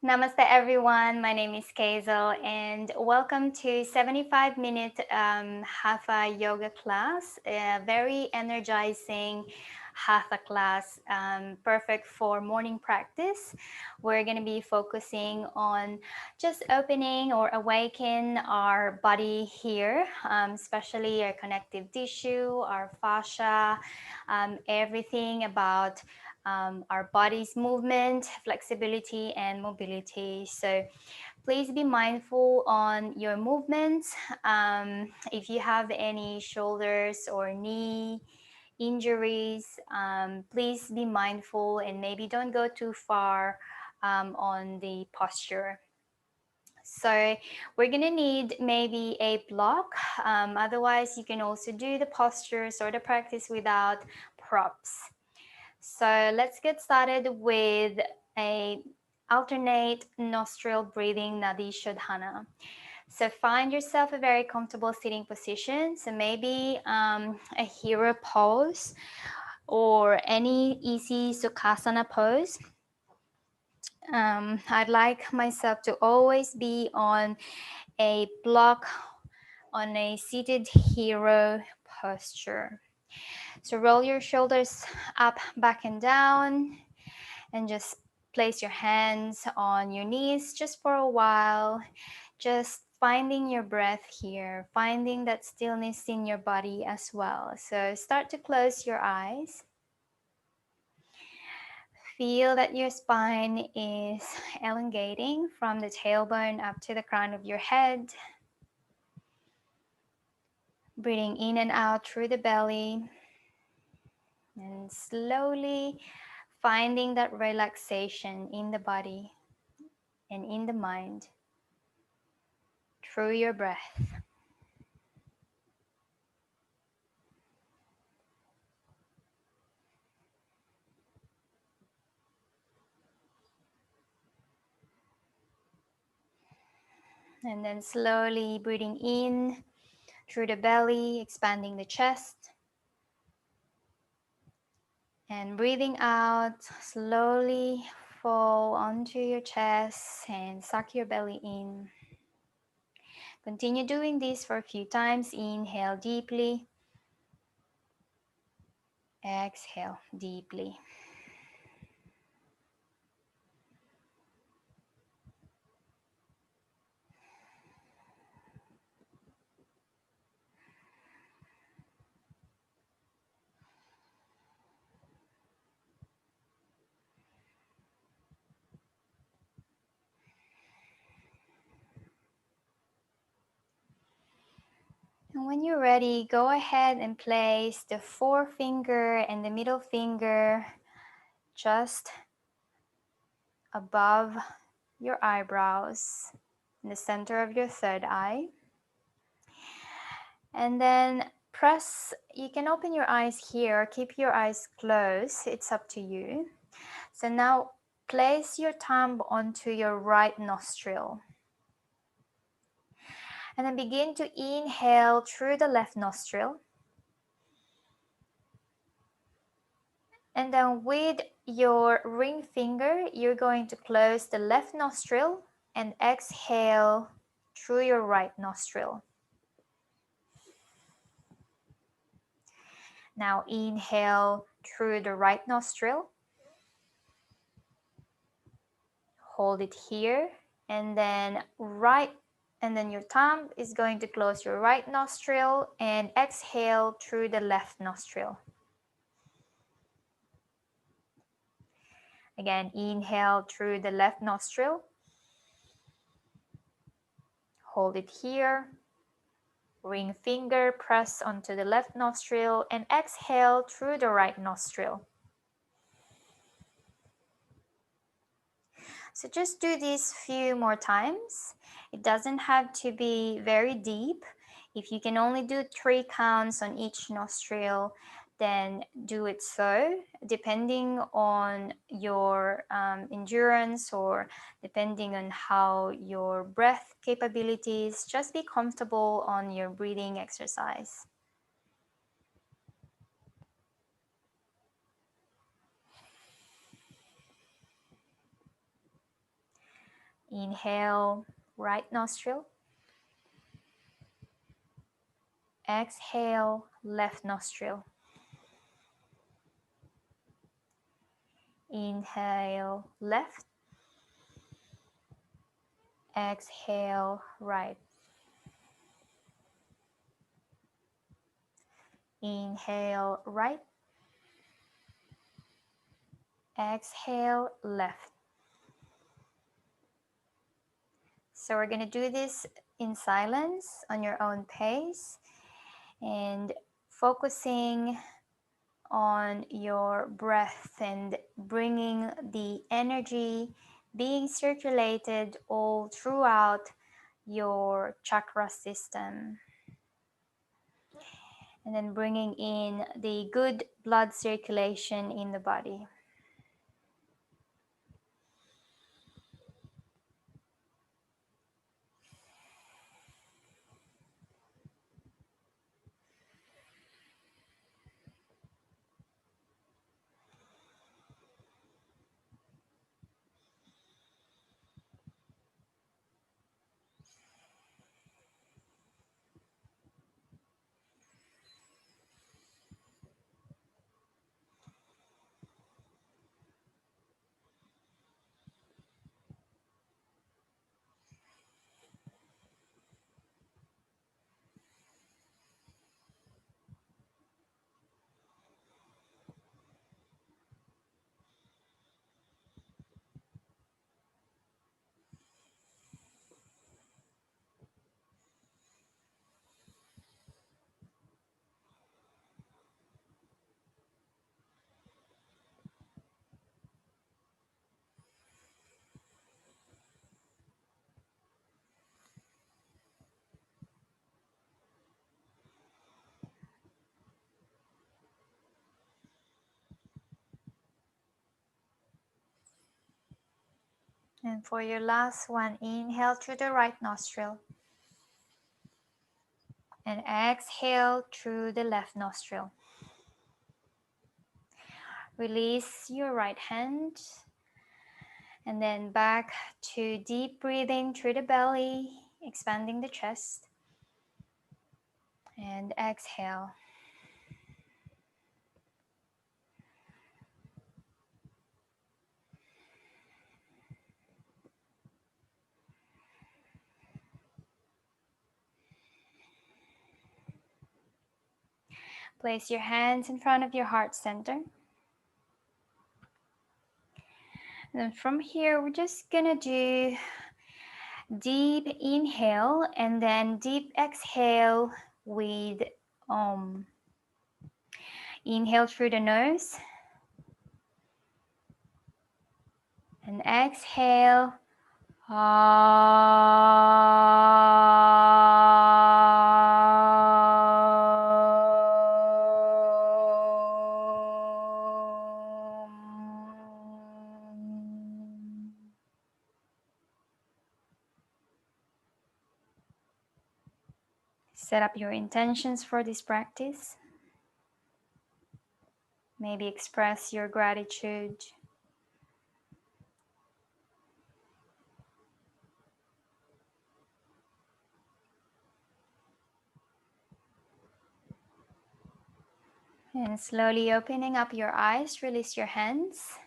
Namaste everyone, my name is Kazel and welcome to 75-minute hatha yoga class, a very energizing hatha class, perfect for morning practice. We're going to be focusing on just opening or awaken our body here, especially our connective tissue, our fascia, everything about our body's movement, flexibility, and mobility. So please be mindful on your movements. If you have any shoulders or knee injuries, please be mindful and maybe don't go too far on the posture. So we're gonna need maybe a block. Otherwise, you can also do the postures or the practice without props. So let's get started with a alternate nostril breathing Nadi Shodhana. So find yourself a very comfortable sitting position. So maybe a hero pose or any easy Sukhasana pose. I'd like myself to always be on a block on a seated hero posture. So roll your shoulders up, back and down, and just place your hands on your knees just for a while, just finding your breath here, finding that stillness in your body as well. So start to close your eyes. Feel that your spine is elongating from the tailbone up to the crown of your head. Breathing in and out through the belly, and slowly finding that relaxation in the body and in the mind through your breath. And then slowly breathing in through the belly, expanding the chest. And breathing out, slowly fall onto your chest and suck your belly in. Continue doing this for a few times. Inhale deeply. Exhale deeply. And when you're ready, go ahead and place the forefinger and the middle finger just above your eyebrows in the center of your third eye. And then press, you can open your eyes here, keep your eyes closed, it's up to you. So now place your thumb onto your right nostril. And then begin to inhale through the left nostril. And then with your ring finger, you're going to close the left nostril and exhale through your right nostril. Now inhale through the right nostril. Hold it here, and then your thumb is going to close your right nostril and exhale through the left nostril. Again, inhale through the left nostril. Hold it here. Ring finger, press onto the left nostril and exhale through the right nostril. So just do this few more times. It doesn't have to be very deep. If you can only do 3 counts on each nostril, then do it so, depending on your endurance or depending on how your breath capabilities. Just be comfortable on your breathing exercise. Inhale, right nostril. Exhale, left nostril. Inhale, left. Exhale, right. Inhale, right. Exhale, left. So we're going to do this in silence on your own pace and focusing on your breath and bringing the energy being circulated all throughout your chakra system. And then bringing in the good blood circulation in the body. And for your last one, inhale through the right nostril and exhale through the left nostril. Release your right hand and then back to deep breathing through the belly, expanding the chest, and exhale. Place your hands in front of your heart center. And then from here, we're just gonna do deep inhale and then deep exhale with Om. Inhale through the nose and exhale. Set up your intentions for this practice. Maybe express your gratitude. And slowly opening up your eyes, release your hands.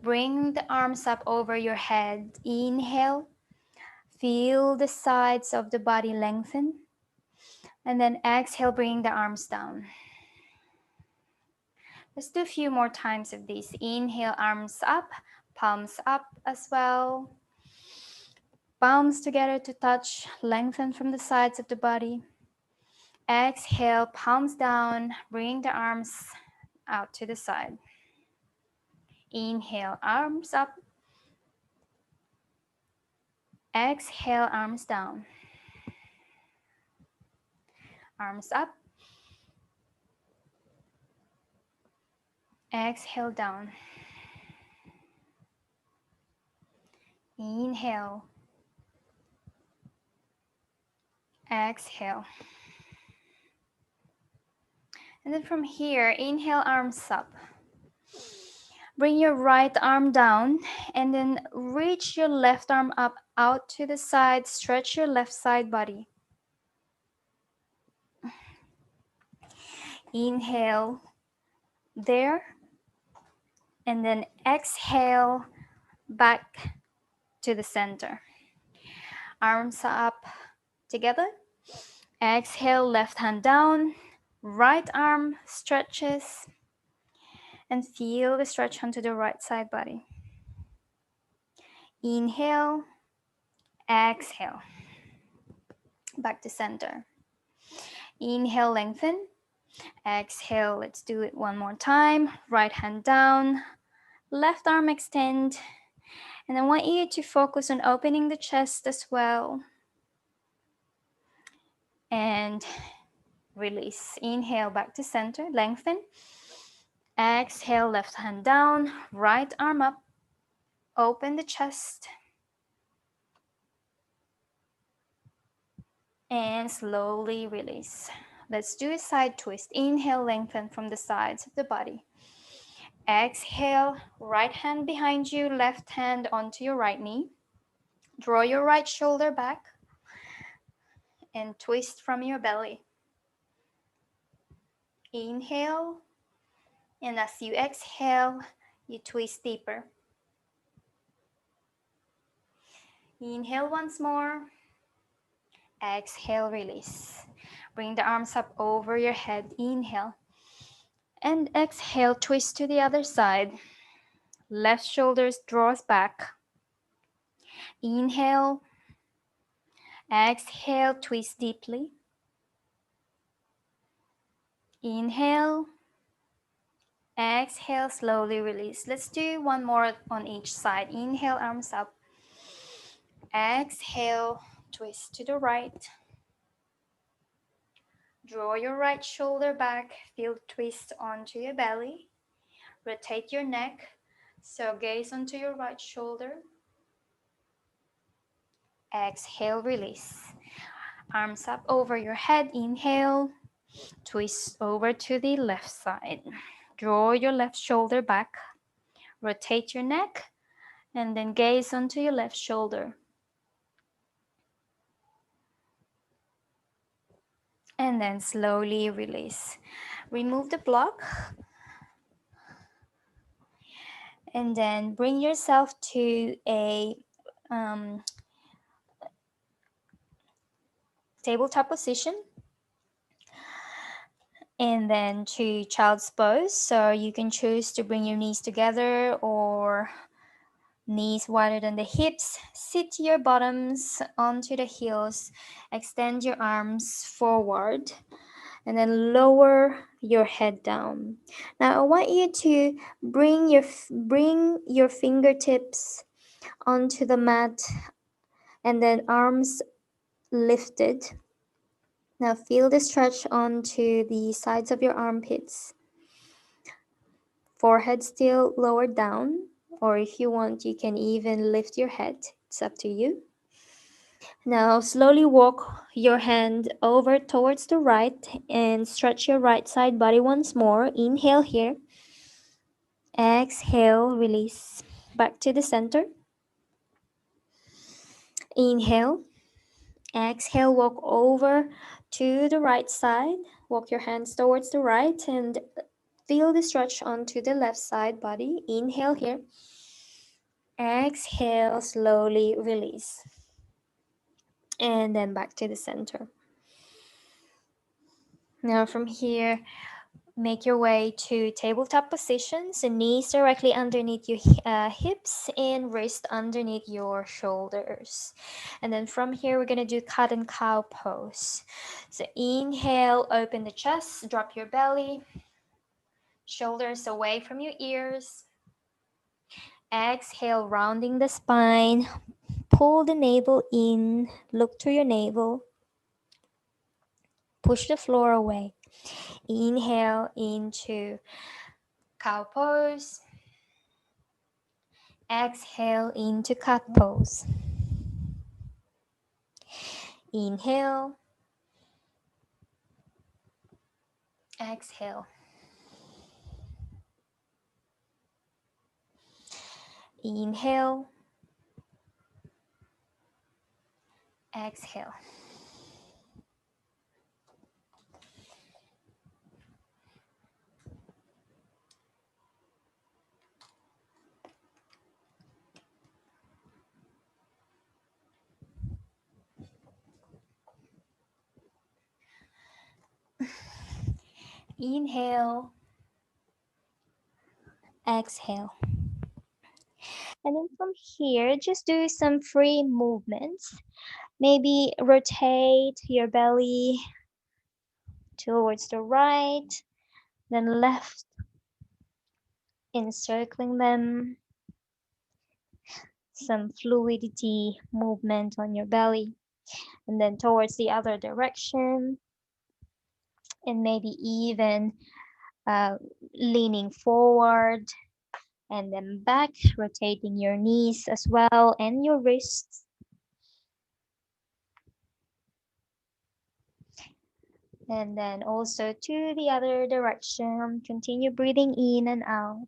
Bring the arms up over your head. Inhale. Feel the sides of the body lengthen. And then exhale, bring the arms down. Let's do a few more times of this. Inhale, arms up, palms up as well. Palms together to touch, lengthen from the sides of the body. Exhale, palms down, bring the arms out to the side. Inhale, arms up. Exhale, arms down. Arms up. Exhale, down. Inhale. Exhale. And then from here, inhale, arms up. Bring your right arm down and then reach your left arm up out to the side, stretch your left side body. Inhale there, and then exhale back to the center. Arms up together. Exhale, left hand down, right arm stretches, and feel the stretch onto the right side body. Inhale, exhale, back to center. Inhale, lengthen. Exhale, let's do it one more time. Right hand down, left arm extend. And I want you to focus on opening the chest as well. And release. Inhale, back to center, lengthen. Exhale, left hand down, right arm up. Open the chest. And slowly release. Let's do a side twist. Inhale, lengthen from the sides of the body. Exhale, right hand behind you, left hand onto your right knee. Draw your right shoulder back and twist from your belly. Inhale, and as you exhale, you twist deeper. Inhale once more. Exhale, release. Bring the arms up over your head. Inhale. And exhale, twist to the other side. Left shoulders draws back. Inhale. Exhale, twist deeply. Inhale. Exhale, slowly release. Let's do one more on each side. Inhale, arms up. Exhale, twist to the right. Draw your right shoulder back. Feel the twist onto your belly. Rotate your neck. So gaze onto your right shoulder. Exhale, release. Arms up over your head. Inhale. Twist over to the left side. Draw your left shoulder back. Rotate your neck. And then gaze onto your left shoulder. And then slowly release. Remove the block. And then bring yourself to a tabletop position. And then to child's pose. So you can choose to bring your knees together or knees wider than the hips. Sit your bottoms onto the heels. Extend your arms forward. And then lower your head down. Now I want you to bring your fingertips onto the mat and then arms lifted. Now feel the stretch onto the sides of your armpits. Forehead still lowered down, or if you want, you can even lift your head. It's up to you. Now slowly walk your hand over towards the right and stretch your right side body once more. Inhale here. Exhale, release. Back to the center. Inhale. Exhale, walk over to the right side. Walk your hands towards the right and feel the stretch onto the left side body. Inhale here. Exhale, slowly release. And then back to the center. Now from here, make your way to tabletop positions. The knees directly underneath your hips and wrist underneath your shoulders. And then from here, we're going to do cat and cow pose. So inhale, open the chest, drop your belly, shoulders away from your ears. Exhale, rounding the spine. Pull the navel in, look to your navel. Push the floor away. Inhale into cow pose. Exhale into cat pose. Inhale. Exhale. Inhale. Exhale. Inhale. Exhale. And then from here, just do some free movements. Maybe rotate your belly towards the right, then left, encircling them. Some fluidity movement on your belly, and then towards the other direction, and maybe even uh, leaning forward and then back, rotating your knees as well and your wrists. And then also to the other direction, continue breathing in and out.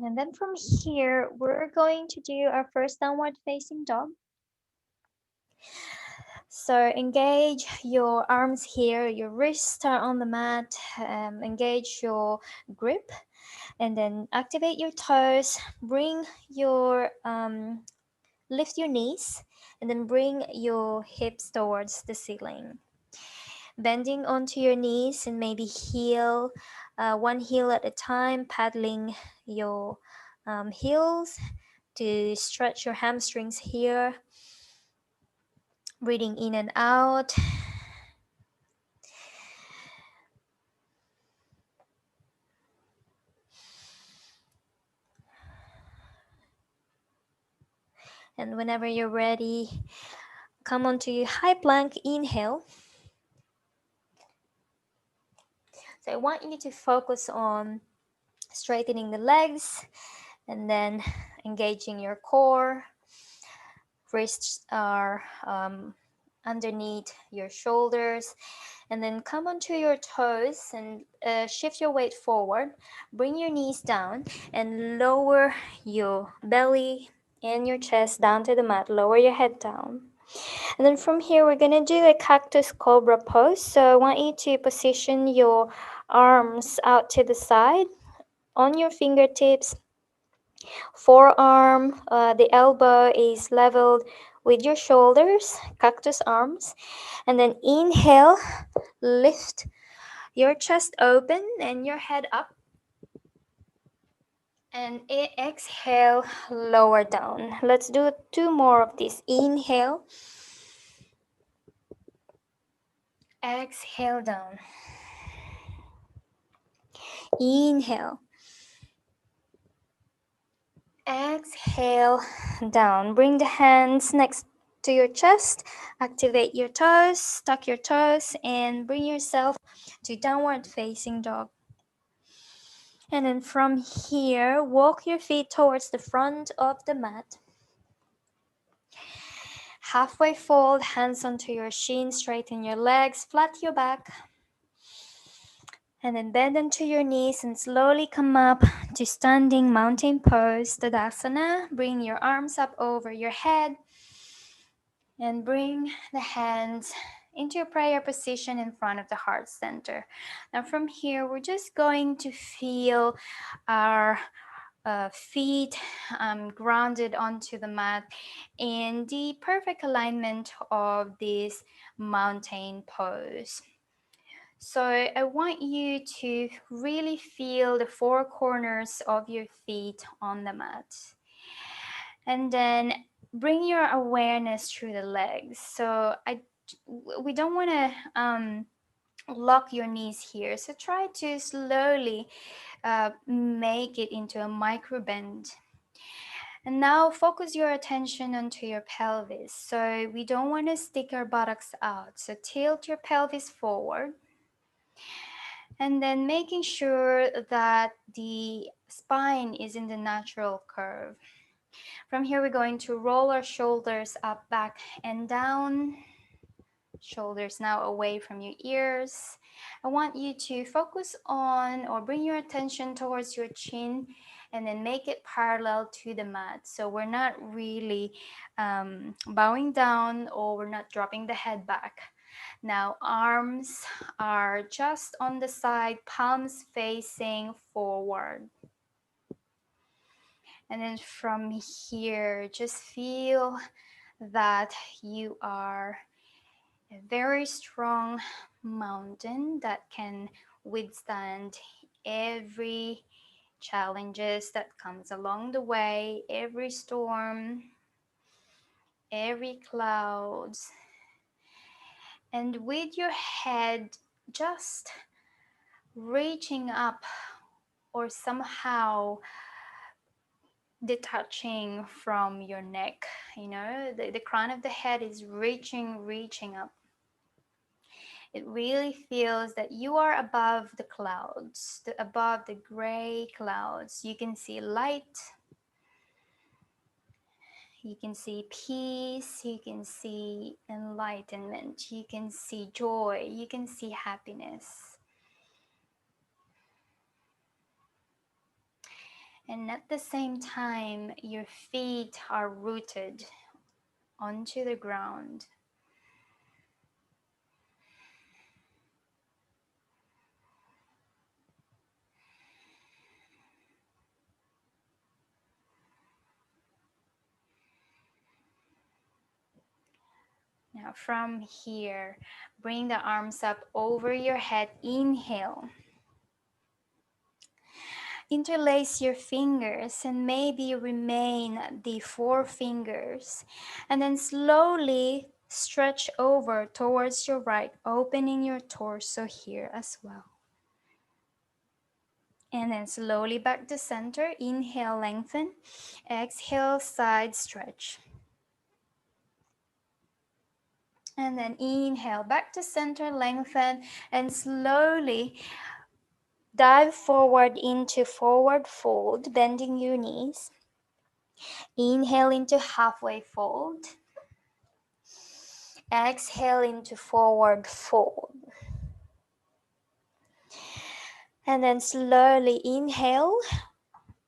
And then from here, we're going to do our first downward facing dog. So engage your arms here, your wrists are on the mat, engage your grip, and then activate your toes, bring your, lift your knees, and then bring your hips towards the ceiling. Bending onto your knees and maybe heel, one heel at a time, paddling your heels to stretch your hamstrings here. Breathing in and out. And whenever you're ready, come onto your high plank, inhale. So I want you to focus on straightening the legs and then engaging your core. Wrists are underneath your shoulders, and then come onto your toes and shift your weight forward. Bring your knees down and lower your belly and your chest down to the mat. Lower your head down. And then from here, we're gonna do a cactus cobra pose. So I want you to position your arms out to the side on your fingertips. Forearm, the elbow is leveled with your shoulders, cactus arms. And then inhale, lift your chest open and your head up. And exhale, lower down. Let's do 2 more of this. Inhale, exhale down. Inhale, exhale down. Bring the hands next to your chest. Activate your toes, tuck your toes, and bring yourself to downward facing dog. And then from here, walk your feet towards the front of the mat. Halfway fold, hands onto your shins, straighten your legs, flat your back. And then bend into your knees and slowly come up to standing mountain pose, Tadasana. Bring your arms up over your head and bring the hands into your prayer position in front of the heart center. Now from here, we're just going to feel our feet grounded onto the mat in the perfect alignment of this mountain pose. So I want you to really feel the 4 corners of your feet on the mat. And then bring your awareness through the legs. So we don't want to lock your knees here. So try to slowly make it into a micro bend. And now focus your attention onto your pelvis. So we don't want to stick our buttocks out. So tilt your pelvis forward. And then making sure that the spine is in the natural curve. From here, we're going to roll our shoulders up, back, and down. Shoulders now away from your ears. I want you to focus on or bring your attention towards your chin and then make it parallel to the mat. So we're not really bowing down or we're not dropping the head back. Now arms are just on the side, palms facing forward. And then from here, just feel that you are a very strong mountain that can withstand every challenges that comes along the way, every storm, every clouds. And with your head just reaching up or somehow detaching from your neck, the crown of the head is reaching up. It really feels that you are above the clouds, above the gray clouds. You can see light, you can see peace, you can see enlightenment, you can see joy, you can see happiness. And at the same time, your feet are rooted onto the ground. Now from here, bring the arms up over your head. Inhale. Interlace your fingers and maybe remain the four fingers. And then slowly stretch over towards your right, opening your torso here as well. And then slowly back to center. Inhale, lengthen. Exhale, side stretch. And then inhale, back to center, lengthen, and slowly dive forward into forward fold, bending your knees. Inhale into halfway fold. Exhale into forward fold. And then slowly inhale.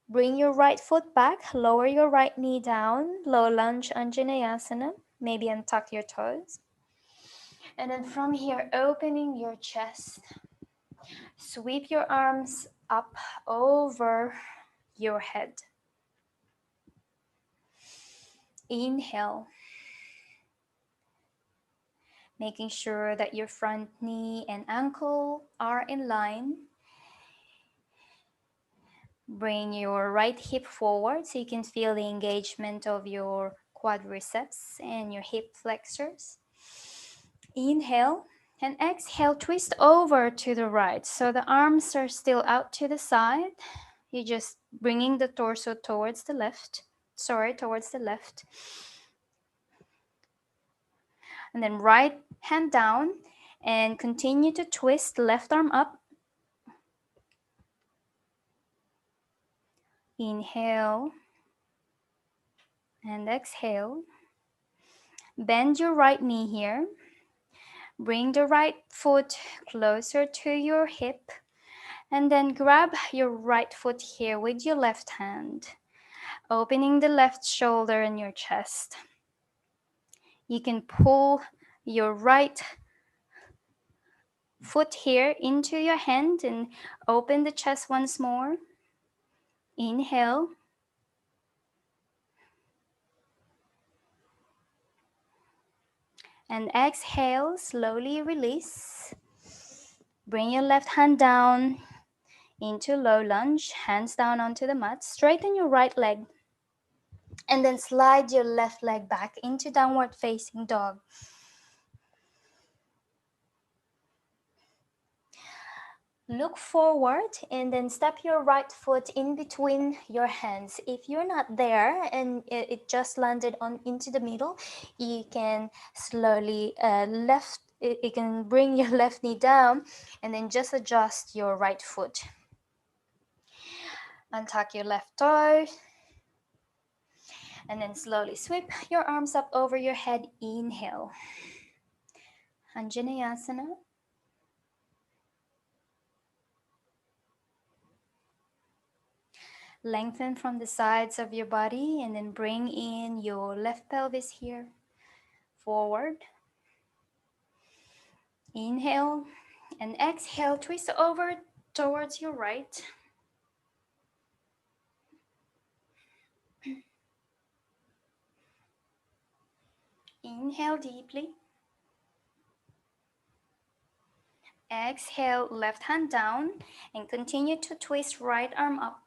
Bring your right foot back, lower your right knee down, low lunge Anjaneyasana. Maybe untuck your toes. And then from here, opening your chest. Sweep your arms up over your head. Inhale. Making sure that your front knee and ankle are in line. Bring your right hip forward so you can feel the engagement of your quadriceps and your hip flexors. Inhale and exhale, twist over to the right. So the arms are still out to the side. You're just bringing the torso towards the left. Towards the left. And then right hand down and continue to twist, left arm up. Inhale and exhale. Bend your right knee here. Bring the right foot closer to your hip. And then grab your right foot here with your left hand, opening the left shoulder and your chest. You can pull your right foot here into your hand and open the chest once more. Inhale. And exhale, slowly release. Bring your left hand down into low lunge, hands down onto the mat. Straighten your right leg. And then slide your left leg back into downward facing dog. Look forward and then step your right foot in between your hands. If you're not there and it just landed on into the middle, you can slowly you can bring your left knee down and then just adjust your right foot. Untuck your left toe. And then slowly sweep your arms up over your head. Inhale. Anjaneyasana. Lengthen from the sides of your body and then bring in your left pelvis here. Forward. Inhale and exhale. Twist over towards your right. Inhale deeply. Exhale, left hand down and continue to twist right arm up.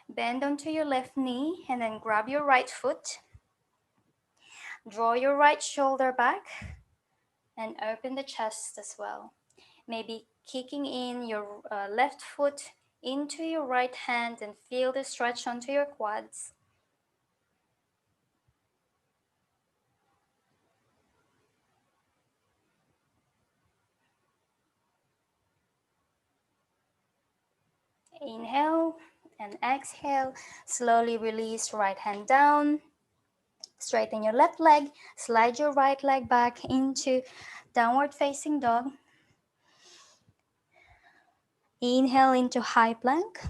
Bend onto your left knee and then grab your right foot. Draw your right shoulder back and open the chest as well. Maybe kicking in your left foot into your right hand and feel the stretch onto your quads. Inhale and exhale. Slowly release right hand down. Straighten your left leg. Slide your right leg back into downward facing dog. Inhale into high plank.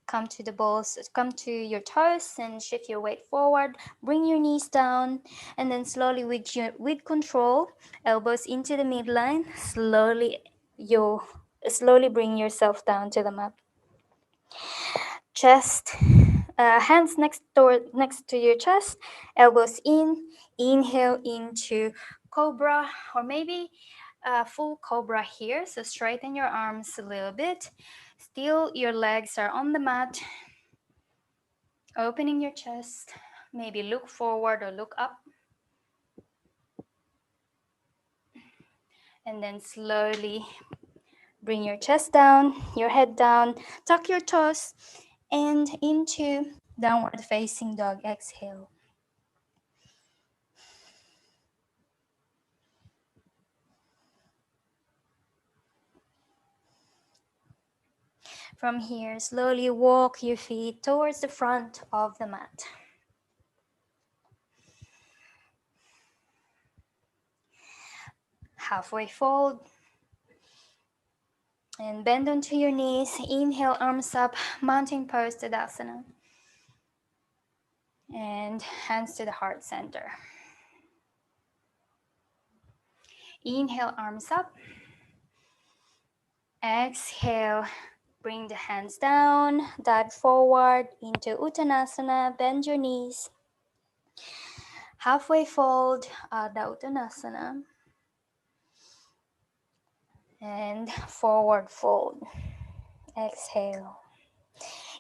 Come to the balls, come to your toes and shift your weight forward. Bring your knees down and then slowly with control, elbows into the midline. Slowly bring yourself down to the mat. Chest, hands next to your chest, elbows in. Inhale into cobra or maybe full cobra here. So straighten your arms a little bit. Still your legs are on the mat. Opening your chest, maybe look forward or look up. And then slowly bring your chest down, your head down, tuck your toes, and into downward facing dog. Exhale. From here, slowly walk your feet towards the front of the mat. Halfway fold. And bend onto your knees. Inhale, arms up, mountain pose, Tadasana. And hands to the heart center. Inhale, arms up. Exhale, bring the hands down, dive forward into Uttanasana, bend your knees. Halfway fold, Adha Uttanasana. And forward fold. Exhale.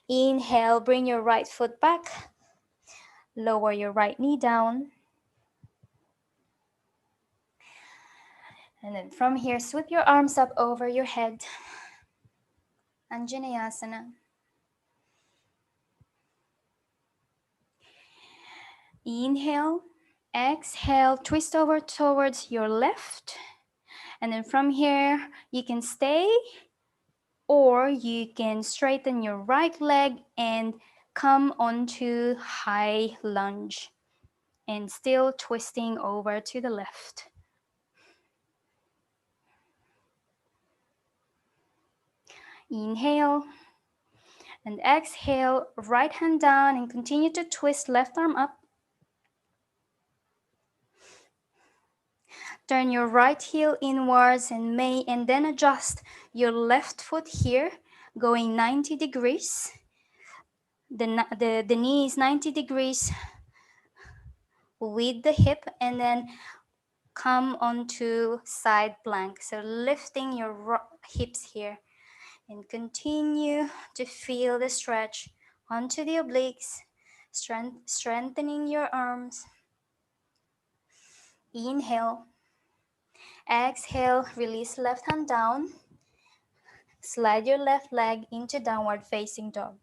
Inhale, bring your right foot back. Lower your right knee down. And then from here, sweep your arms up over your head. Anjaneyasana. Inhale. Exhale, twist over towards your left. And then from here, you can stay or you can straighten your right leg and come onto high lunge and still twisting over to the left. Inhale and exhale, right hand down and continue to twist left arm up. Turn your right heel inwards and then adjust your left foot here, going 90 degrees. The knee is 90 degrees with the hip, and then come onto side plank. So lifting your hips here and continue to feel the stretch onto the obliques, strengthening your arms. Inhale. Exhale, release left hand down. Slide your left leg into downward facing dog.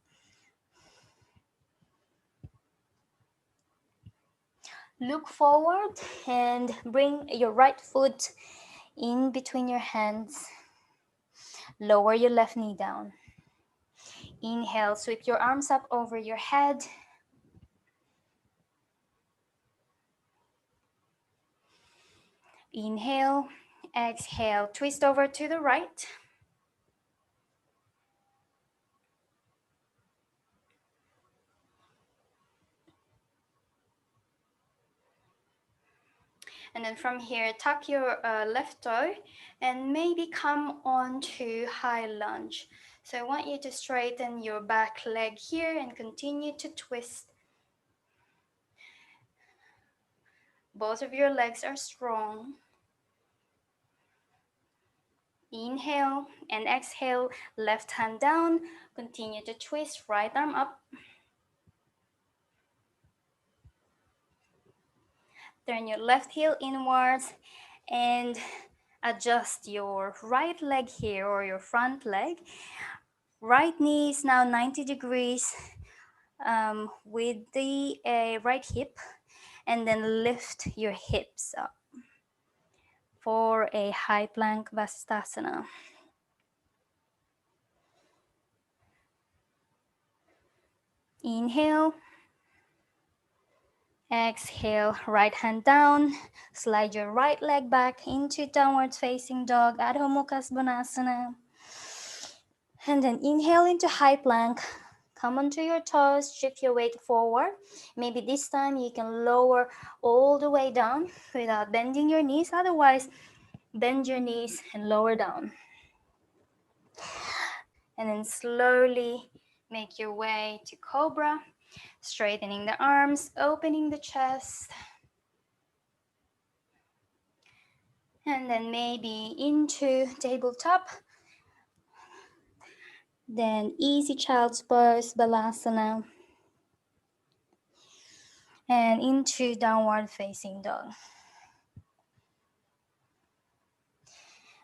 Look forward and bring your right foot in between your hands. Lower your left knee down. Inhale, sweep your arms up over your head. Inhale, exhale, twist over to the right. And then from here, tuck your left toe and maybe come on to high lunge. So I want you to straighten your back leg here and continue to twist. Both of your legs are strong. Inhale and exhale, left hand down. Continue to twist, right arm up. Turn your left heel inwards and adjust your right leg here or your front leg. Right knee is now 90 degrees with the right hip, and then lift your hips up for a high plank vasisthasana. Inhale. Exhale, right hand down. Slide your right leg back into downward facing dog, Adho Mukha Svanasana. And then inhale into high plank. Come onto your toes, shift your weight forward. Maybe this time you can lower all the way down without bending your knees. Otherwise, bend your knees and lower down. And then slowly make your way to Cobra, straightening the arms, opening the chest. And then maybe into tabletop. Then easy child's pose, Balasana. And into downward facing dog.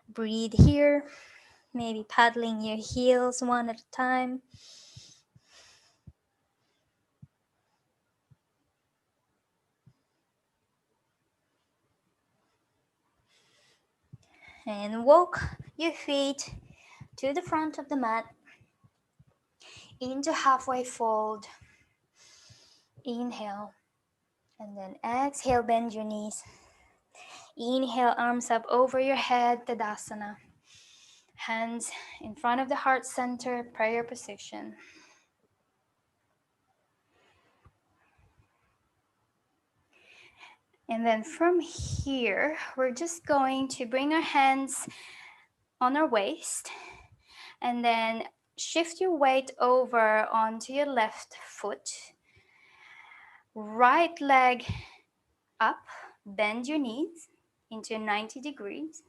Breathe here, maybe paddling your heels one at a time. And walk your feet to the front of the mat, into halfway fold. Inhale, and then exhale, bend your knees. Inhale, arms up over your head, Tadasana. Hands in front of the heart center, prayer position. And then from here, we're just going to bring our hands on our waist and then shift your weight over onto your left foot. Right leg up, bend your knees into 90 degrees.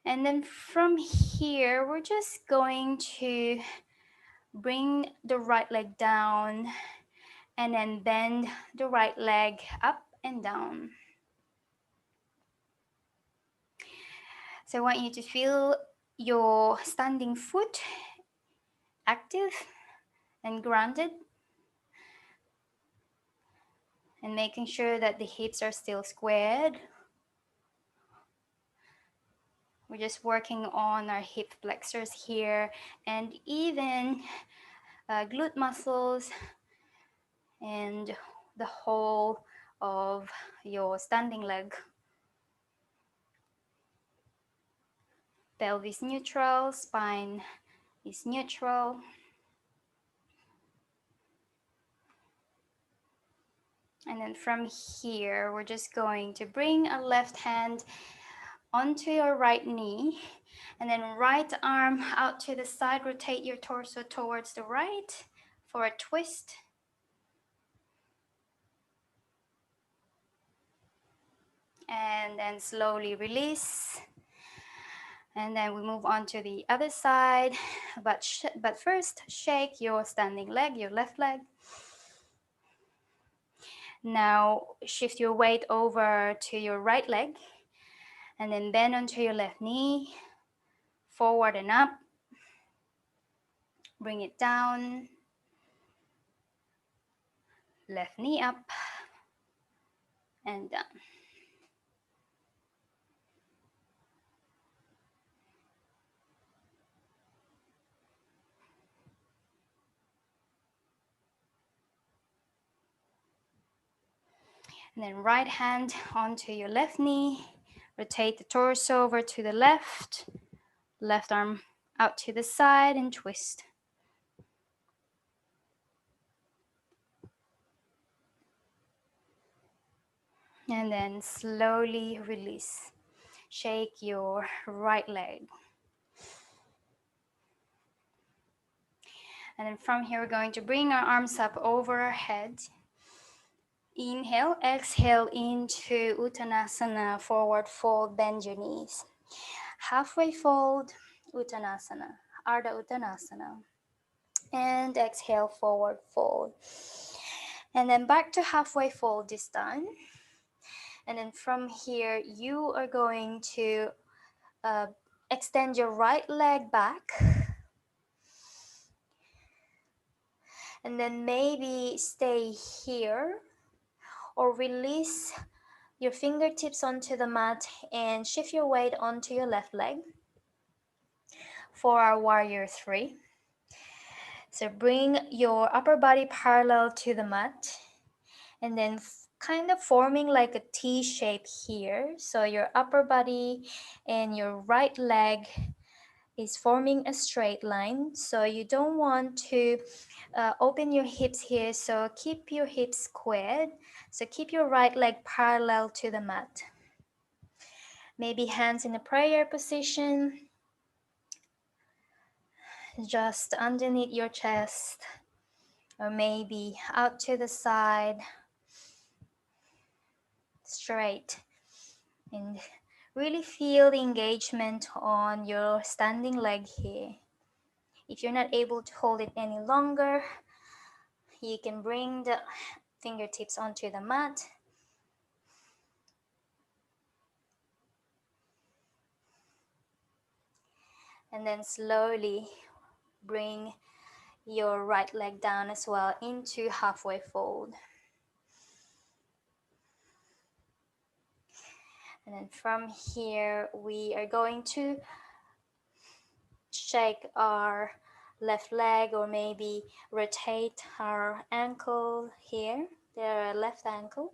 And then from here, we're just going to bring the right leg down and then bend the right leg up and down. So I want you to feel your standing foot active and grounded, and making sure that the hips are still squared. We're just working on our hip flexors here and even glute muscles and the whole of your standing leg. Pelvis neutral, spine is neutral. And then from here, we're just going to bring a left hand onto your right knee, and then right arm out to the side. Rotate your torso towards the right for a twist. And then slowly release. And then we move on to the other side. But first, shake your standing leg, your left leg. Now shift your weight over to your right leg. And then bend onto your left knee. Forward and up. Bring it down. Left knee up. and down. And then right hand onto your left knee. Rotate the torso over to the left. Left arm out to the side and twist. And then slowly release. Shake your right leg. And then from here, we're going to bring our arms up over our head. Inhale, exhale into Uttanasana, forward fold, bend your knees. Halfway fold, Uttanasana, Ardha Uttanasana. And exhale, forward fold. And then back to halfway fold this time. And then from here, you are going to extend your right leg back. And then maybe stay here or release your fingertips onto the mat and shift your weight onto your left leg for our warrior 3. So bring your upper body parallel to the mat and then kind of forming like a T shape here. So your upper body and your right leg is forming a straight line. So you don't want to open your hips here. So keep your hips squared. So keep your right leg parallel to the mat. Maybe hands in a prayer position, just underneath your chest, or maybe out to the side, straight. And really feel the engagement on your standing leg here. If you're not able to hold it any longer, you can bring the fingertips onto the mat. And then slowly bring your right leg down as well into halfway fold. And then from here, we are going to shake our left leg or maybe rotate our ankle here, the left ankle.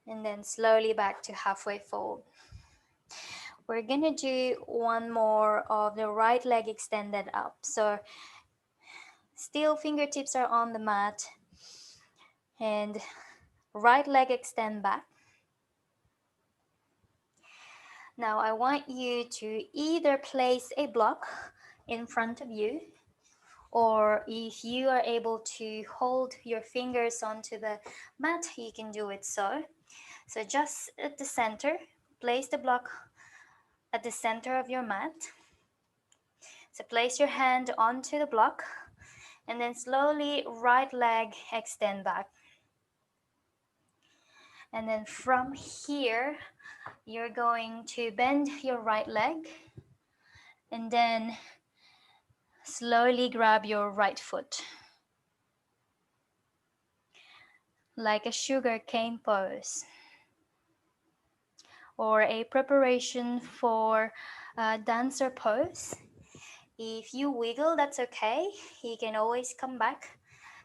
And then slowly back to halfway fold. We're gonna do one more of the right leg extended up. So still fingertips are on the mat and right leg extend back. Now I want you to either place a block in front of you, or if you are able to hold your fingers onto the mat, you can do it so. So just at the center, place the block at the center of your mat. So place your hand onto the block and then slowly right leg extend back. And then from here, you're going to bend your right leg and then slowly grab your right foot. Like a sugar cane pose or a preparation for a dancer pose. If you wiggle, that's okay. You can always come back.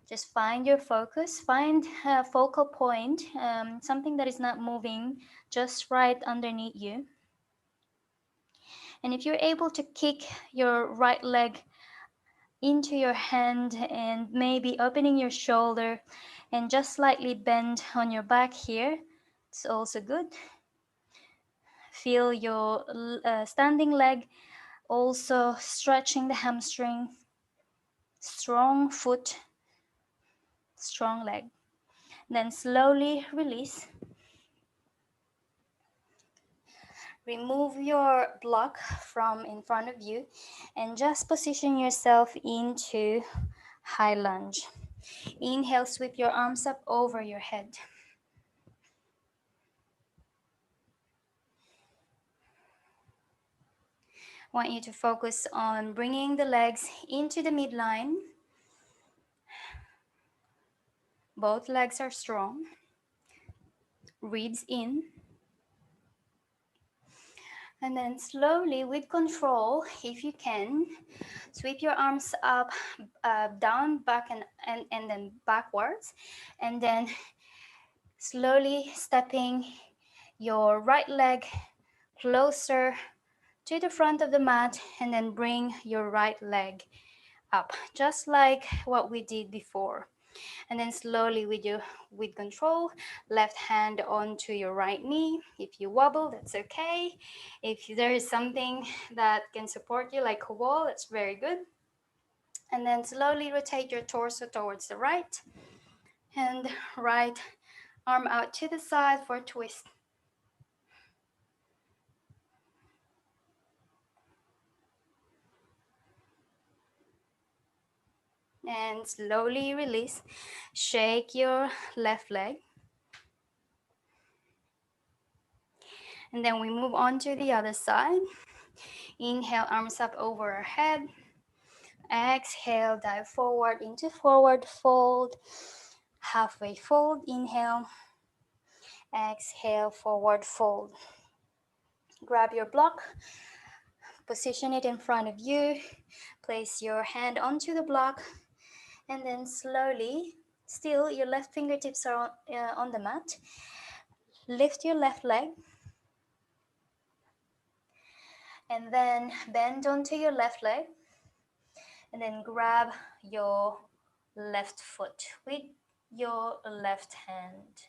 Just find your focus, find a focal point, something that is not moving, just right underneath you. And if you're able to kick your right leg into your hand and maybe opening your shoulder and just slightly bend on your back here, it's also good. Feel your standing leg also stretching the hamstring. Strong foot, strong leg. Then slowly release. Remove your block from in front of you and just position yourself into high lunge. Inhale, sweep your arms up over your head. I want you to focus on bringing the legs into the midline. Both legs are strong. Ribs in. And then slowly, with control, if you can, sweep your arms up, down, back, and then backwards. And then slowly stepping your right leg closer to the front of the mat, and then bring your right leg up, just like what we did before. And then slowly, with control, left hand onto your right knee. If you wobble, that's okay. If there is something that can support you, like a wall, that's very good. And then slowly rotate your torso towards the right, and right arm out to the side for a twist. And slowly release. Shake your left leg. And then we move on to the other side. Inhale, arms up over our head. Exhale, dive forward into forward fold. Halfway fold, inhale. Exhale, forward fold. Grab your block. Position it in front of you. Place your hand onto the block. And then slowly, still your left fingertips are on the mat. Lift your left leg. And then bend onto your left leg. And then grab your left foot with your left hand.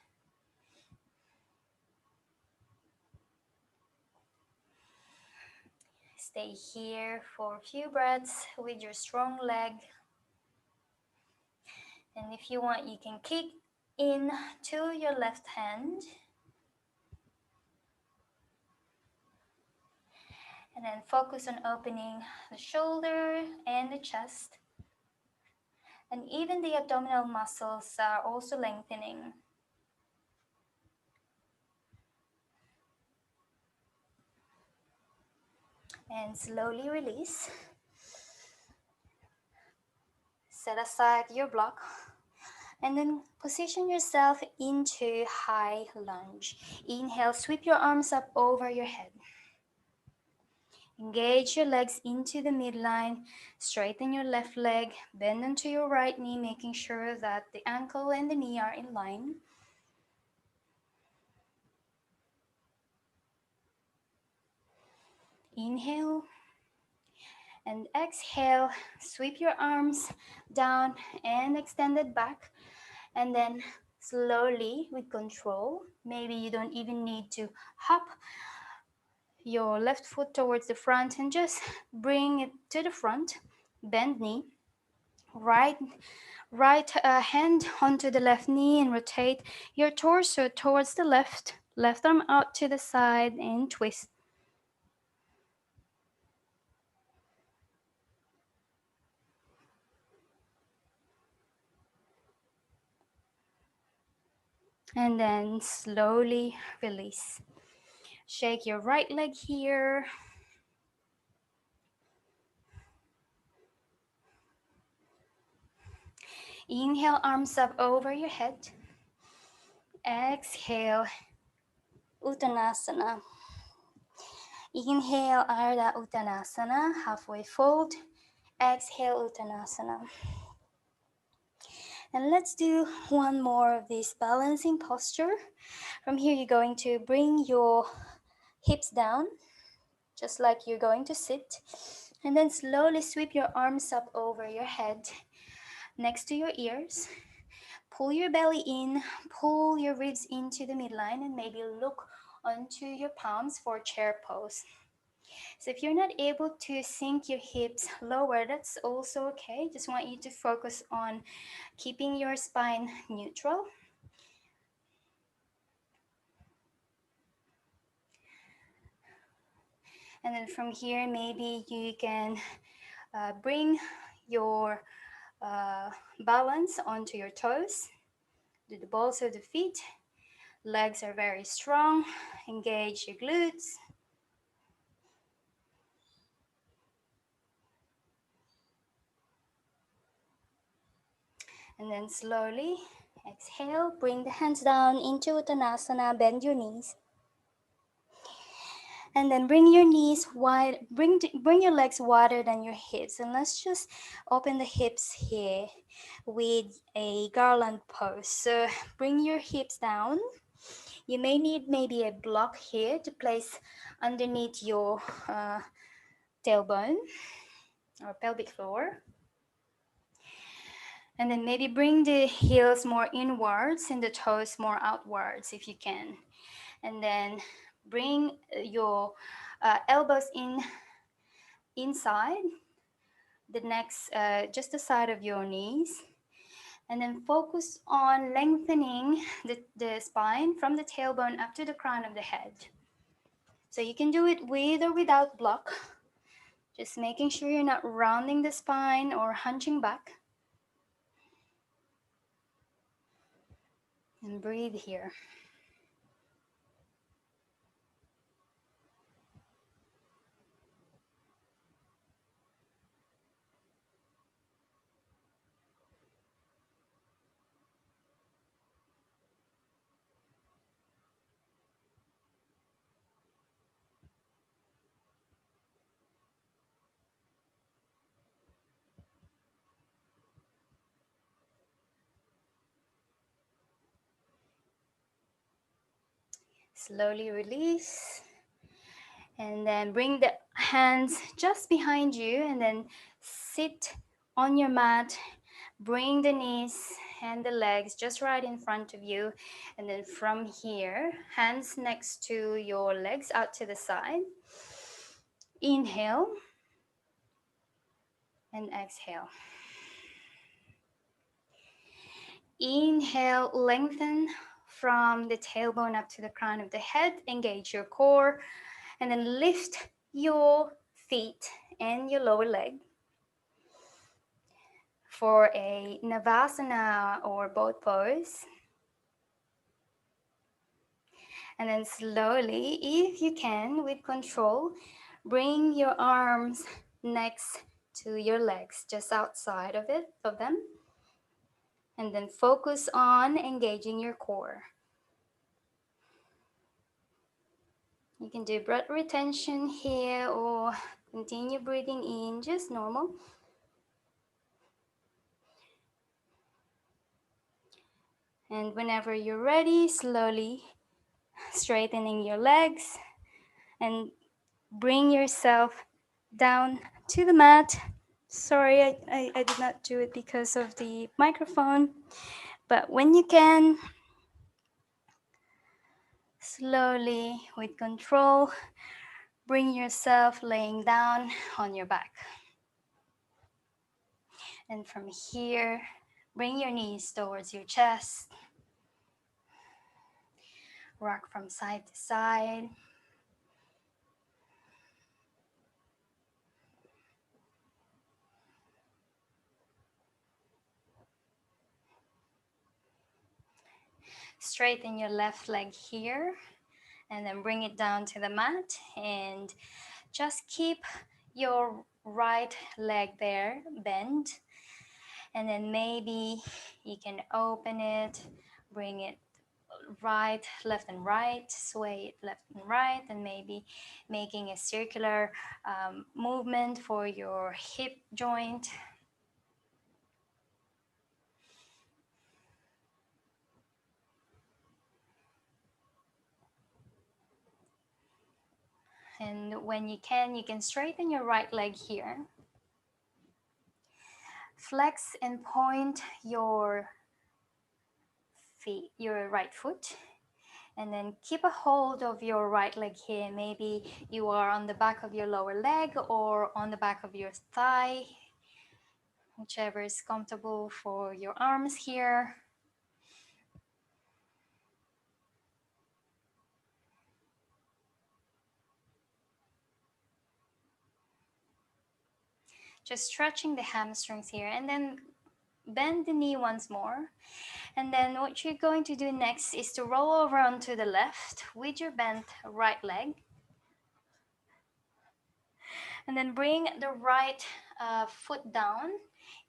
Stay here for a few breaths with your strong leg. And if you want, you can kick in to your left hand. And then focus on opening the shoulder and the chest. And even the abdominal muscles are also lengthening. And slowly release. Set aside your block. And then position yourself into high lunge. Inhale, sweep your arms up over your head. Engage your legs into the midline. Straighten your left leg. Bend onto your right knee, making sure that the ankle and the knee are in line. Inhale. And exhale. Sweep your arms down and extend it back. And then slowly, with control, maybe you don't even need to hop your left foot towards the front and just bring it to the front. Bend knee. Right hand onto the left knee and rotate your torso towards the left. Left arm out to the side and twist. And then slowly release. Shake your right leg here. Inhale, arms up over your head. Exhale, Uttanasana. Inhale, Ardha Uttanasana, halfway fold. Exhale, Uttanasana. And let's do one more of this balancing posture. From here, you're going to bring your hips down, just like you're going to sit. And then slowly sweep your arms up over your head, next to your ears. Pull your belly in, pull your ribs into the midline, and maybe look onto your palms for chair pose. So if you're not able to sink your hips lower, that's also okay. Just want you to focus on keeping your spine neutral. And then from here, maybe you can bring your balance onto your toes. Do the balls of the feet. Legs are very strong. Engage your glutes. And then slowly Exhale, bring the hands down into Uttanasana, bend your knees. And then bring your knees wide, bring your legs wider than your hips. And let's just open the hips here with a garland pose. So bring your hips down. You may need maybe a block here to place underneath your tailbone or pelvic floor. And then maybe bring the heels more inwards and the toes more outwards if you can. And then bring your elbows inside the next, just the side of your knees. And then focus on lengthening the spine from the tailbone up to the crown of the head. So you can do it with or without block. Just making sure you're not rounding the spine or hunching back. And breathe here. Slowly release. And then bring the hands just behind you and then sit on your mat. Bring the knees and the legs just right in front of you. And then from here, hands next to your legs out to the side. Inhale and exhale. Inhale, lengthen from the tailbone up to the crown of the head. Engage your core. And then lift your feet and your lower leg for a Navasana or boat pose. And then slowly, if you can, with control, bring your arms next to your legs, just outside of them. And then focus on engaging your core. You can do breath retention here or continue breathing in, just normal. And whenever you're ready, slowly straightening your legs and bring yourself down to the mat. Sorry, I did not do it because of the microphone, but when you can, slowly with control, bring yourself laying down on your back. And from here, bring your knees towards your chest. Rock from side to side. Straighten your left leg here and then bring it down to the mat and just keep your right leg there bent, and then maybe you can open it, bring it right, left and right, sway it left and right, and maybe making a circular movement for your hip joint. And when you can straighten your right leg here. Flex and point your feet, your right foot, and then keep a hold of your right leg here. Maybe you are on the back of your lower leg or on the back of your thigh, whichever is comfortable for your arms here. Just stretching the hamstrings here, and then bend the knee once more. And then what you're going to do next is to roll over onto the left with your bent right leg. And then bring the right foot down.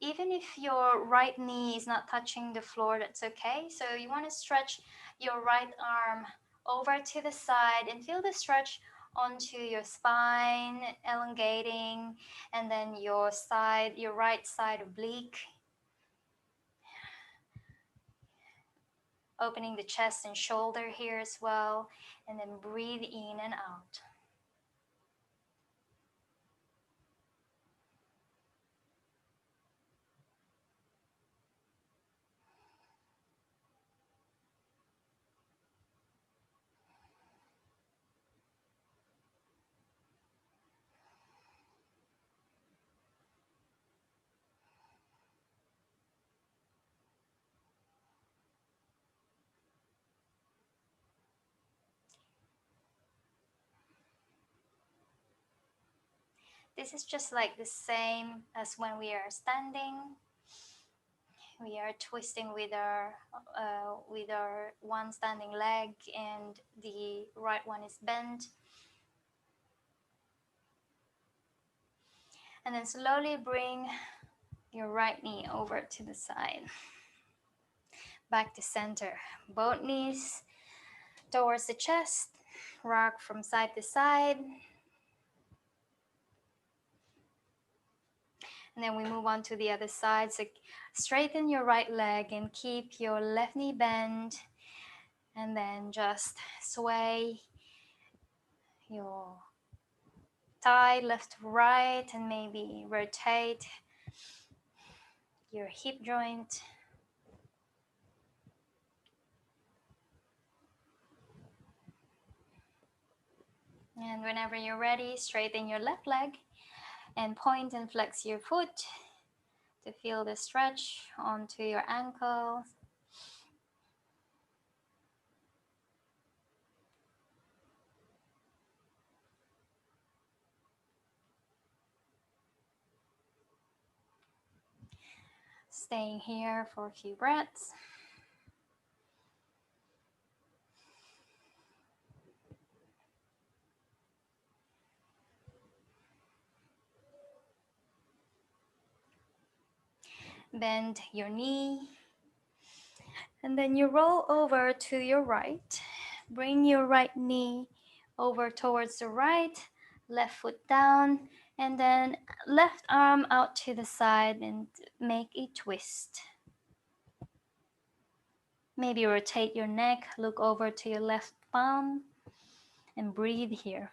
Even if your right knee is not touching the floor, that's okay. So you want to stretch your right arm over to the side and feel the stretch onto your spine, elongating, and then your side, your right side oblique, opening the chest and shoulder here as well, and then breathe in and out. This is just like the same as when we are standing. We are twisting with our one standing leg and the right one is bent. And then slowly bring your right knee over to the side. Back to center. Both knees towards the chest. Rock from side to side. And then we move on to the other side. So straighten your right leg and keep your left knee bent. And then just sway your thigh left to right and maybe rotate your hip joint. And whenever you're ready, straighten your left leg and point and flex your foot to feel the stretch onto your ankles. Staying here for a few breaths. Bend your knee. And then you roll over to your right. Bring your right knee over towards the right, left foot down, and then left arm out to the side and make a twist. Maybe rotate your neck, look over to your left palm, and breathe here.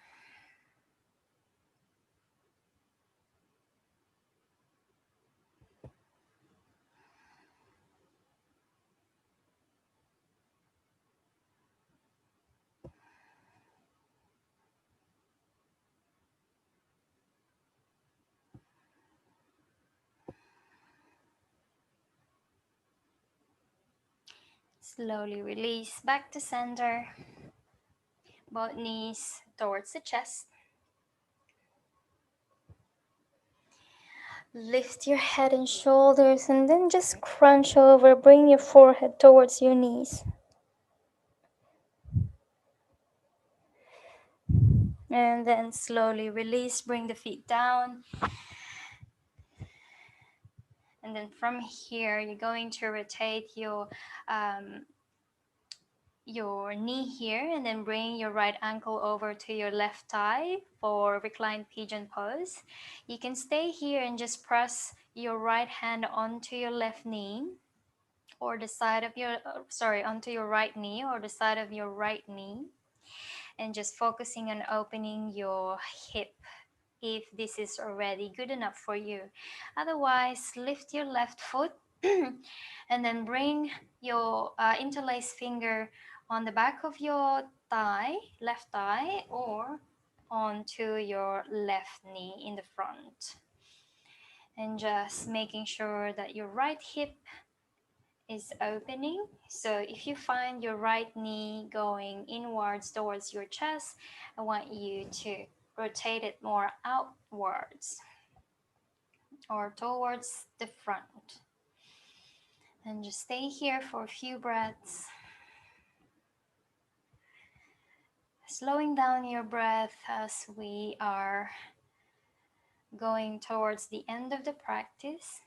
Slowly release back to center. Both knees towards the chest. Lift your head and shoulders and then just crunch over. Bring your forehead towards your knees. And then slowly release, bring the feet down. And then from here, you're going to rotate your knee here and then bring your right ankle over to your left thigh for reclined pigeon pose. You can stay here and just press your right hand onto your left knee or the side of your, onto your right knee or the side of your right knee, and just focusing on opening your hip if this is already good enough for you. Otherwise, lift your left foot and then bring your interlaced finger on the back of your thigh, left thigh, or onto your left knee in the front. And just making sure that your right hip is opening. So if you find your right knee going inwards towards your chest, I want you to rotate it more outwards or towards the front. And just stay here for a few breaths. Slowing down your breath as we are going towards the end of the practice.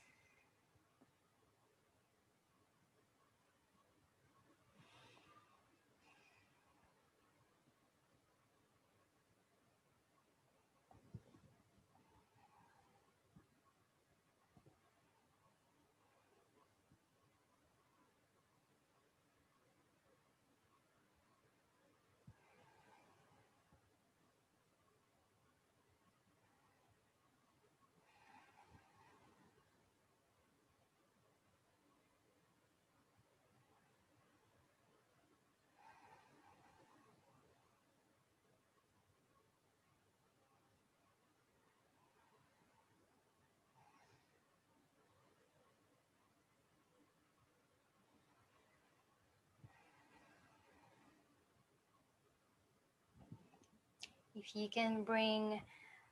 If you can bring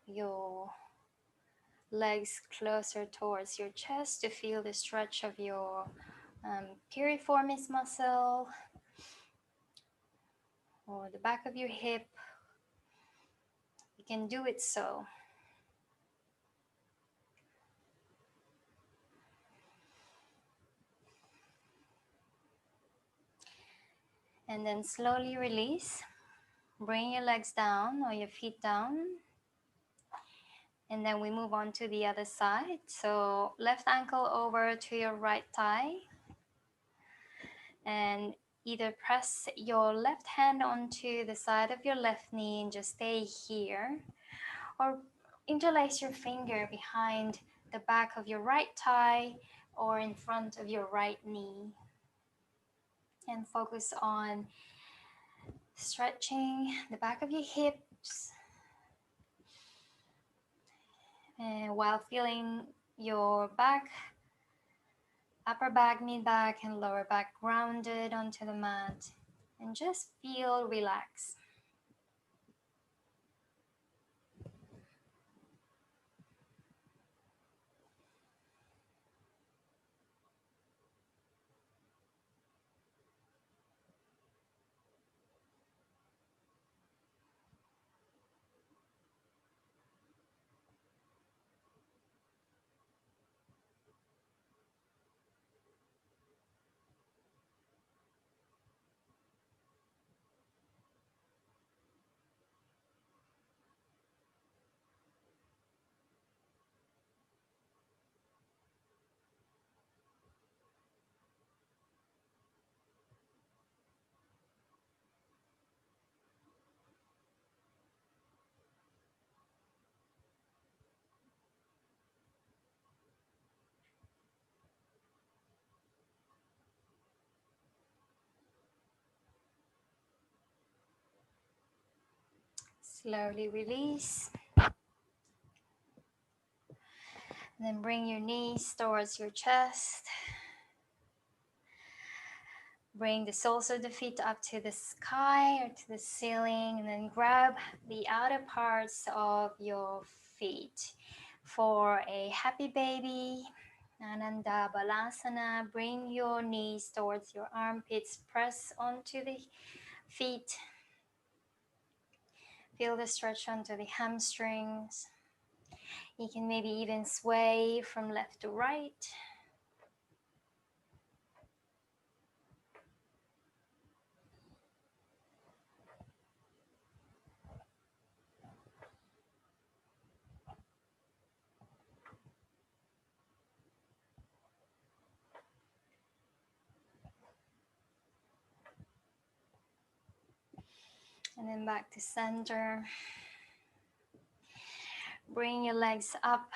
your legs closer towards your chest to feel the stretch of your piriformis muscle or the back of your hip, you can do it so. And then slowly release. Bring your legs down or your feet down. And then we move on to the other side. So left ankle over to your right thigh. And either press your left hand onto the side of your left knee and just stay here. Or interlace your finger behind the back of your right thigh or in front of your right knee. And focus on stretching the back of your hips. And while feeling your back, upper back, mid back, and lower back grounded onto the mat. And just feel relaxed. Slowly release. And then bring your knees towards your chest. Bring the soles of the feet up to the sky or to the ceiling, and then grab the outer parts of your feet for a happy baby. Ananda Balasana. Bring your knees towards your armpits. Press onto the feet. Feel the stretch onto the hamstrings. You can maybe even sway from left to right. And then back to center. Bring your legs up.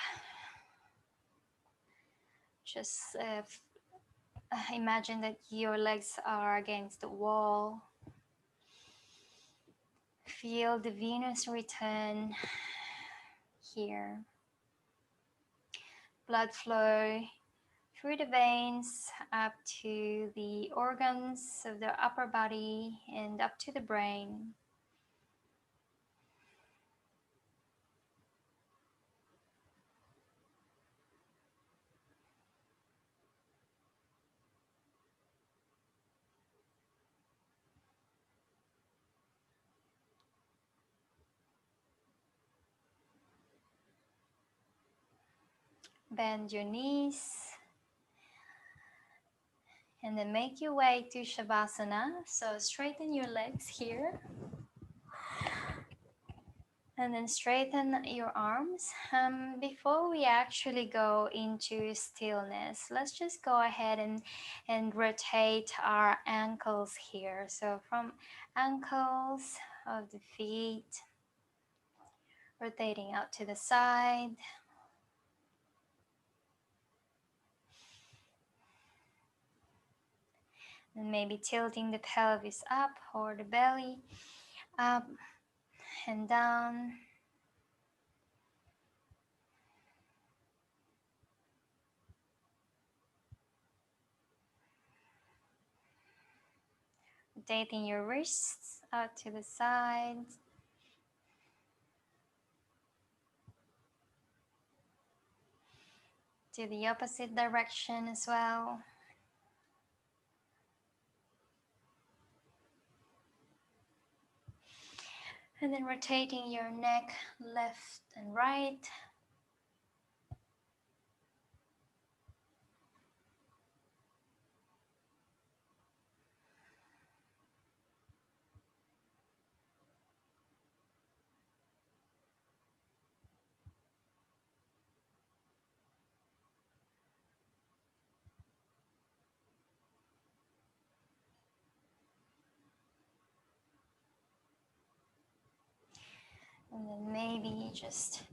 Just imagine that your legs are against the wall. Feel the Venus return here. Blood flow through the veins up to the organs of the upper body and up to the brain. Bend your knees and then make your way to Shavasana. So straighten your legs here and then straighten your arms. Before we actually go into stillness, let's just go ahead and rotate our ankles here. So from ankles of the feet, rotating out to the side. And maybe tilting the pelvis up or the belly up and down. Rotating your wrists out to the side. To the opposite direction as well. And then rotating your neck left and right. And then maybe just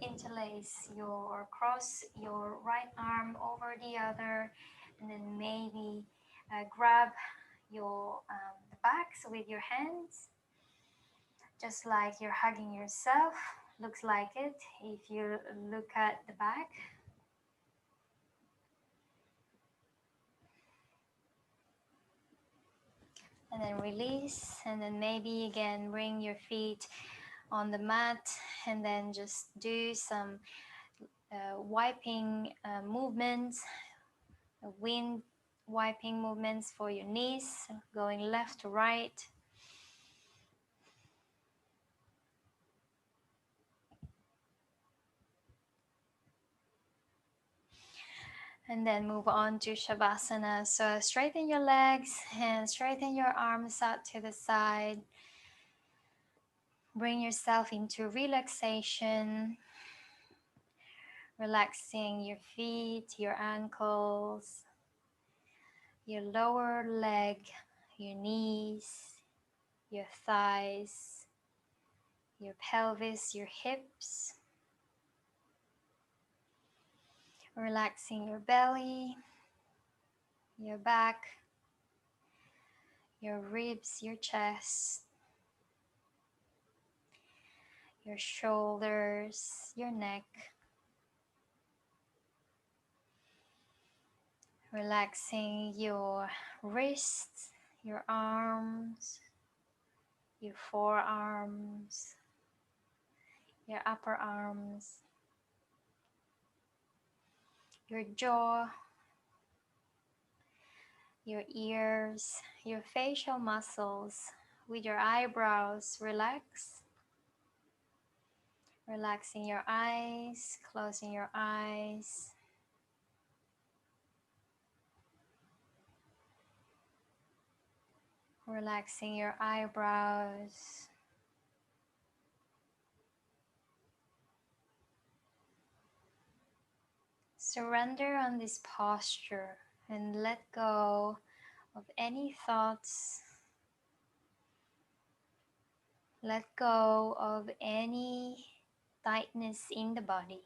interlace your cross your right arm over the other, and then maybe grab your the backs with your hands, just like you're hugging yourself. Looks like it if you look at the back. And then release, and then maybe again bring your feet on the mat, and then just do some wiping movements, wind wiping movements for your knees, going left to right. And then move on to Shavasana. So straighten your legs and straighten your arms out to the side. Bring yourself into relaxation, relaxing your feet, your ankles, your lower leg, your knees, your thighs, your pelvis, your hips. Relaxing your belly, your back, your ribs, your chest, your shoulders, your neck. Relaxing your wrists, your arms, your forearms, your upper arms, your jaw, your ears, your facial muscles. With your eyebrows, relax. Relaxing your eyes, closing your eyes. Relaxing your eyebrows. Surrender on this posture and let go of any thoughts. Let go of any tightness in the body.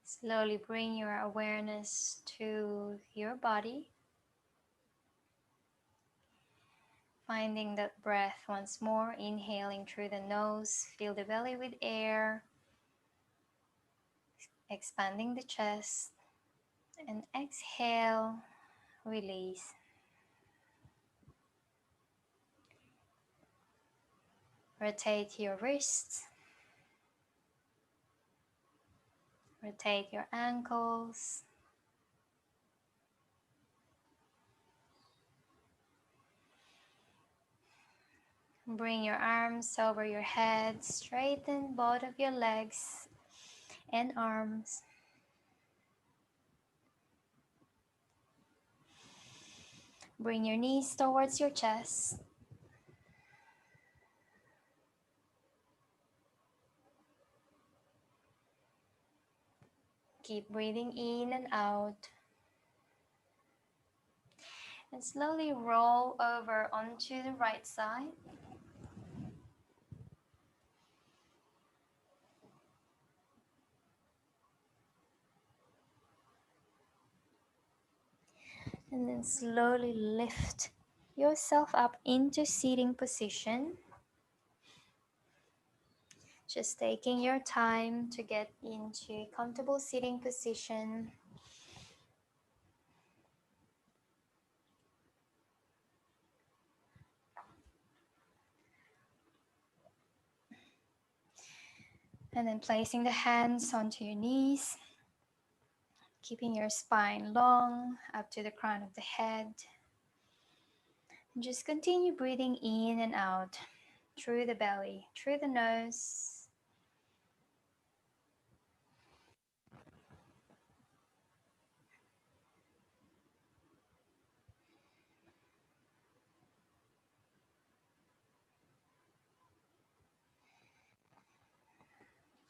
Slowly bring your awareness to your body, finding that breath once more, inhaling through the nose, fill the belly with air, expanding the chest, and exhale, release. Rotate your wrists, rotate your ankles. Bring your arms over your head, straighten both of your legs and arms. Bring your knees towards your chest. Keep breathing in and out. And slowly roll over onto the right side. And then slowly lift yourself up into seating position. Just taking your time to get into a comfortable sitting position. And then placing the hands onto your knees, keeping your spine long up to the crown of the head. And just continue breathing in and out through the belly, through the nose.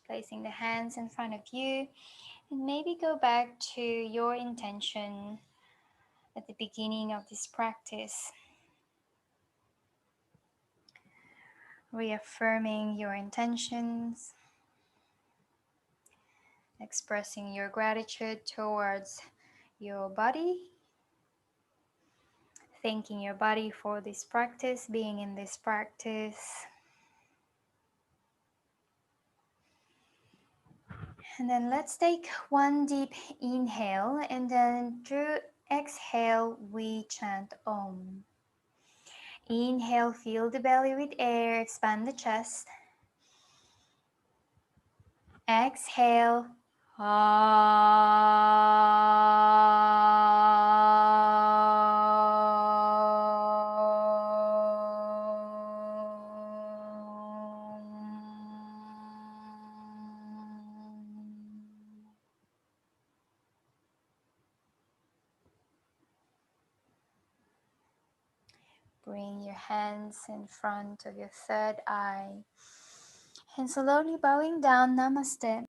Placing the hands in front of you, and maybe go back to your intention at the beginning of this practice. Reaffirming your intentions, expressing your gratitude towards your body, thanking your body for this practice, being in this practice. And then let's take one deep inhale, and then through exhale, we chant Om. Inhale, fill the belly with air, expand the chest. Exhale. Bring your hands in front of your third eye and slowly bowing down, Namaste.